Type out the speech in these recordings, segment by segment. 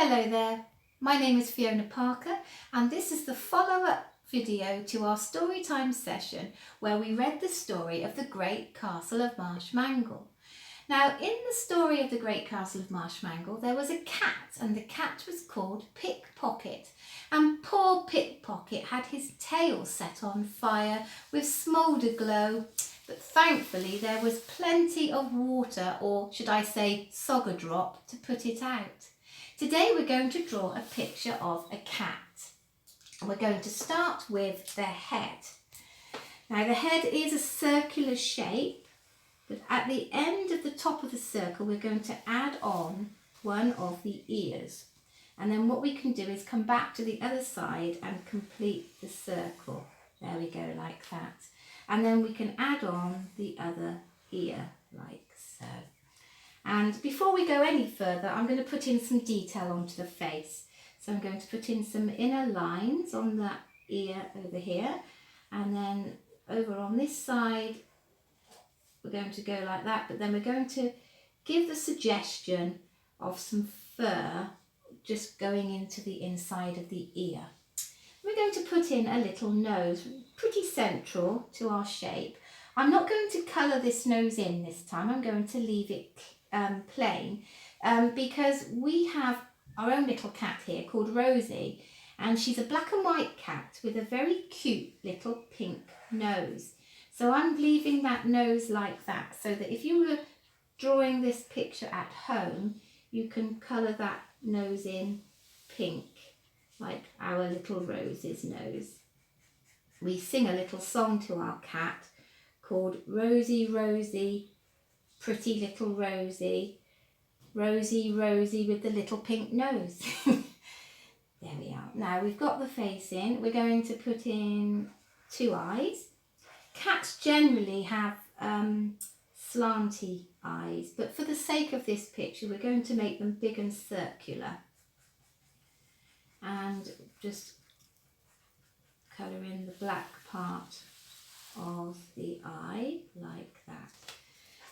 Hello there, my name is Fiona Parker and this is the follow-up video to our storytime session where we read the story of the Great Castle of Marshmangle. Now in the story of the Great Castle of Marshmangle there was a cat and the cat was called Pickpocket, and poor Pickpocket had his tail set on fire with smoulder glow, but thankfully there was plenty of water, or should I say soga drop, to put it out. Today we're going to draw a picture of a cat. We're going to start with their head. Now the head is a circular shape, but at the end of the top of the circle we're going to add on one of the ears. And then what we can do is come back to the other side and complete the circle. There we go, like that. And then we can add on the other ear, like so. And before we go any further, I'm going to put in some detail onto the face. So I'm going to put in some inner lines on that ear over here, and then over on this side we're going to go like that, but then we're going to give the suggestion of some fur just going into the inside of the ear. We're going to put in a little nose, pretty central to our shape. I'm not going to colour this nose in this time, I'm going to leave it plain because we have our own little cat here called Rosie, and she's a black and white cat with a very cute little pink nose. So I'm leaving that nose like that, so that if you were drawing this picture at home you can colour that nose in pink like our little Rosie's nose. We sing a little song to our cat called Rosie, Rosie, pretty little Rosie, Rosie, Rosie with the little pink nose. There we are. Now we've got the face in, we're going to put in two eyes. Cats generally have slanty eyes, but for the sake of this picture we're going to make them big and circular. And just colour in the black part of the eye like that.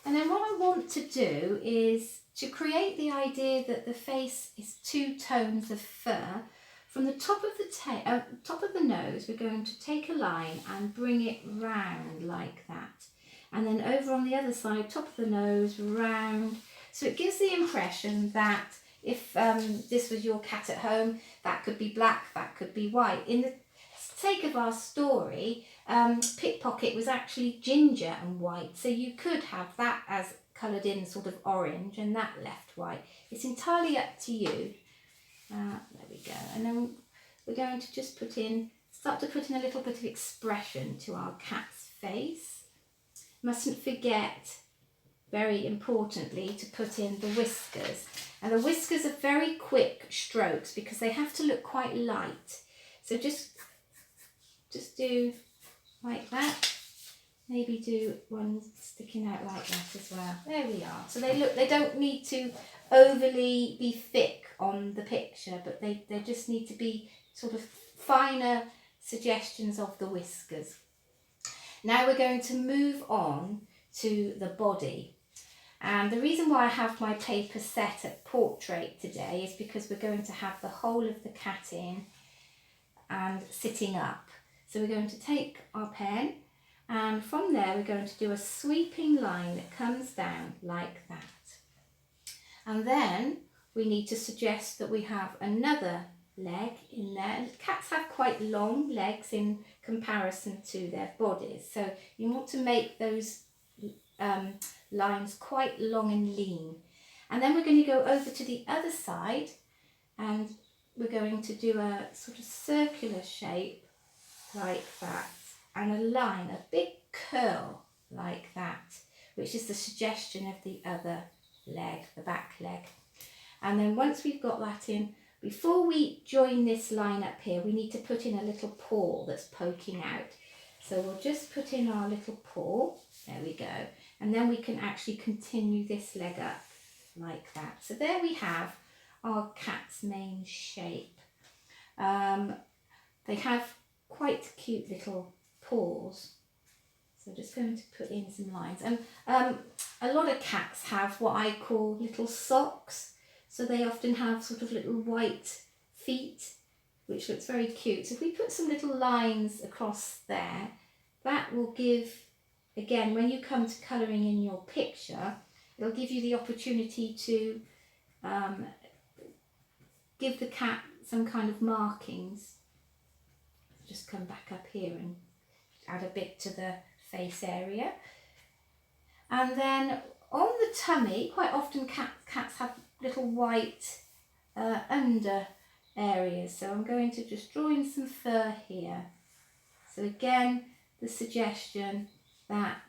And then what I want to do is to create the idea that the face is two tones of fur. From the top of the top of the nose we're going to take a line and bring it round like that, and then over on the other side, top of the nose, round, so it gives the impression that if this was your cat at home, that could be black, that could be white. In the sake of our story, Pickpocket was actually ginger and white, so you could have that as coloured in sort of orange and that left white. It's entirely up to you. There we go. And then we're going to just start to put in a little bit of expression to our cat's face. Mustn't forget, very importantly, to put in the whiskers. And the whiskers are very quick strokes because they have to look quite light. So just do like that. Maybe do one sticking out like that as well. There we are. So they don't need to overly be thick on the picture, but they just need to be sort of finer suggestions of the whiskers. Now we're going to move on to the body. And the reason why I have my paper set at portrait today is because we're going to have the whole of the cat in and sitting up. So we're going to take our pen, and from there we're going to do a sweeping line that comes down like that. And then we need to suggest that we have another leg in there. And cats have quite long legs in comparison to their bodies, so you want to make those lines quite long and lean. And then we're going to go over to the other side and we're going to do a sort of circular shape like that, and a line, a big curl like that, which is the suggestion of the other leg, the back leg. And then once we've got that in, before we join this line up here, we need to put in a little paw that's poking out. So we'll just put in our little paw, there we go, and then we can actually continue this leg up like that. So there we have our cat's main shape. They have quite cute little paws. So just going to put in some lines. And a lot of cats have what I call little socks. so they often have sort of little white feet, which looks very cute. So if we put some little lines across there, that will give, again, when you come to colouring in your picture, it'll give you the opportunity to give the cat some kind of markings. Just come back up here and add a bit to the face area. And then on the tummy, quite often cats have little white under areas. So I'm going to just draw in some fur here. So again, the suggestion that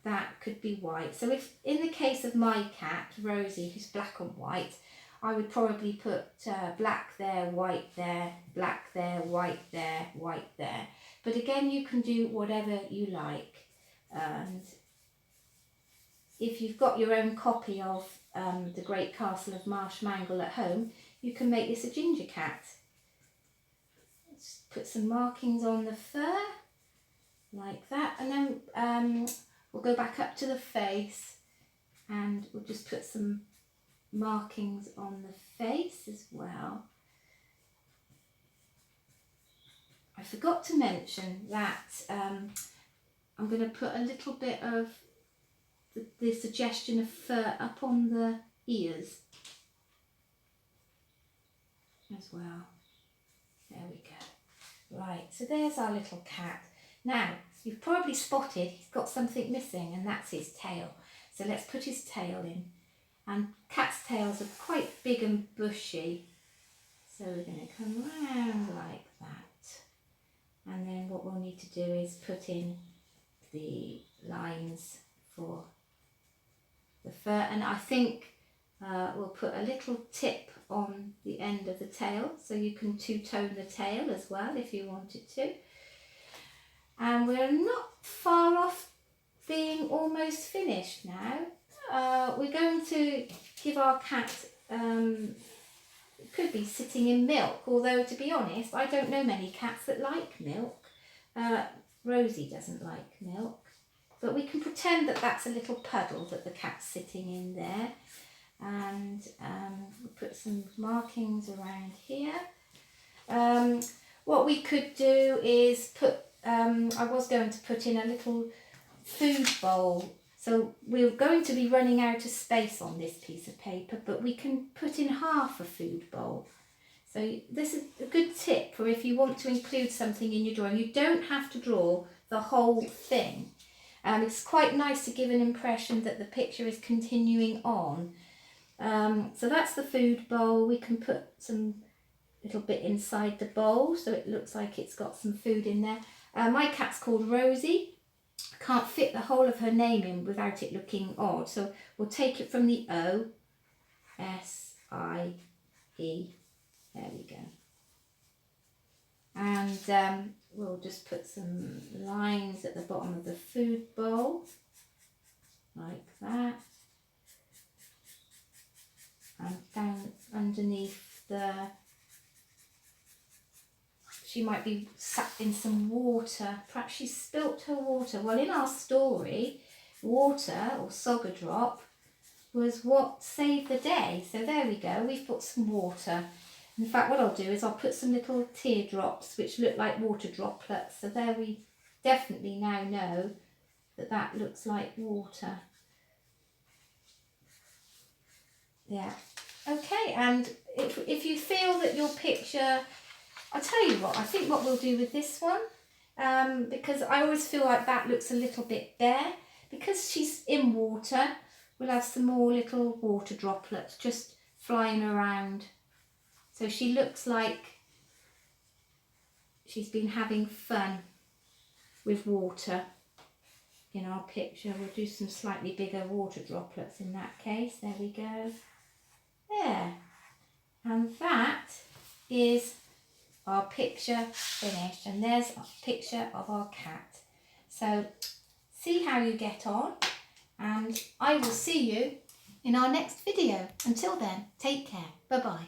that could be white. So if in the case of my cat, Rosie, who's black and white, I would probably put black there, white there, black there, white there, white there. But again, you can do whatever you like. And if you've got your own copy of the Great Castle of Marshmangle at home, you can make this a ginger cat. Let's put some markings on the fur, like that. And then we'll go back up to the face and we'll just put some markings on the face as well. I forgot to mention that I'm going to put a little bit of the suggestion of fur up on the ears as well. There we go. Right, so there's our little cat. Now, you've probably spotted he's got something missing, and that's his tail. So let's put his tail in. And cats' tails are quite big and bushy. So we're going to come round like that. And then what we'll need to do is put in the lines for the fur. And I think we'll put a little tip on the end of the tail, so you can two-tone the tail as well if you wanted to. And we're not far off being almost finished now. We're going to give our cat, could be sitting in milk, although to be honest, I don't know many cats that like milk. Rosie doesn't like milk, but we can pretend that that's a little puddle that the cat's sitting in there. And we'll put some markings around here. What we could do is put, I was going to put in a little food bowl. So we're going to be running out of space on this piece of paper, but we can put in half a food bowl. So this is a good tip for if you want to include something in your drawing. You don't have to draw the whole thing. It's quite nice to give an impression that the picture is continuing on. So that's the food bowl. We can put some little bit inside the bowl so it looks like it's got some food in there. My cat's called Rosie. I can't fit the whole of her name in without it looking odd, so we'll take it from the O, S, I, E. There we go. And we'll just put some lines at the bottom of the food bowl, like that. And down underneath she might be sat in some water. Perhaps she spilt her water. Well, in our story, water or Soga drop was what saved the day. So there we go. We've put some water. In fact, what I'll do is I'll put some little teardrops which look like water droplets. So there we definitely now know that that looks like water. Yeah. Okay, and if you feel that your picture, I'll tell you what, I think what we'll do with this one, because I always feel like that looks a little bit bare, because she's in water, we'll have some more little water droplets just flying around. So she looks like she's been having fun with water in our picture. We'll do some slightly bigger water droplets in that case. There we go. There. And that is our picture finished, and there's a picture of our cat. So see how you get on, and I will see you in our next video. Until then, take care. Bye bye.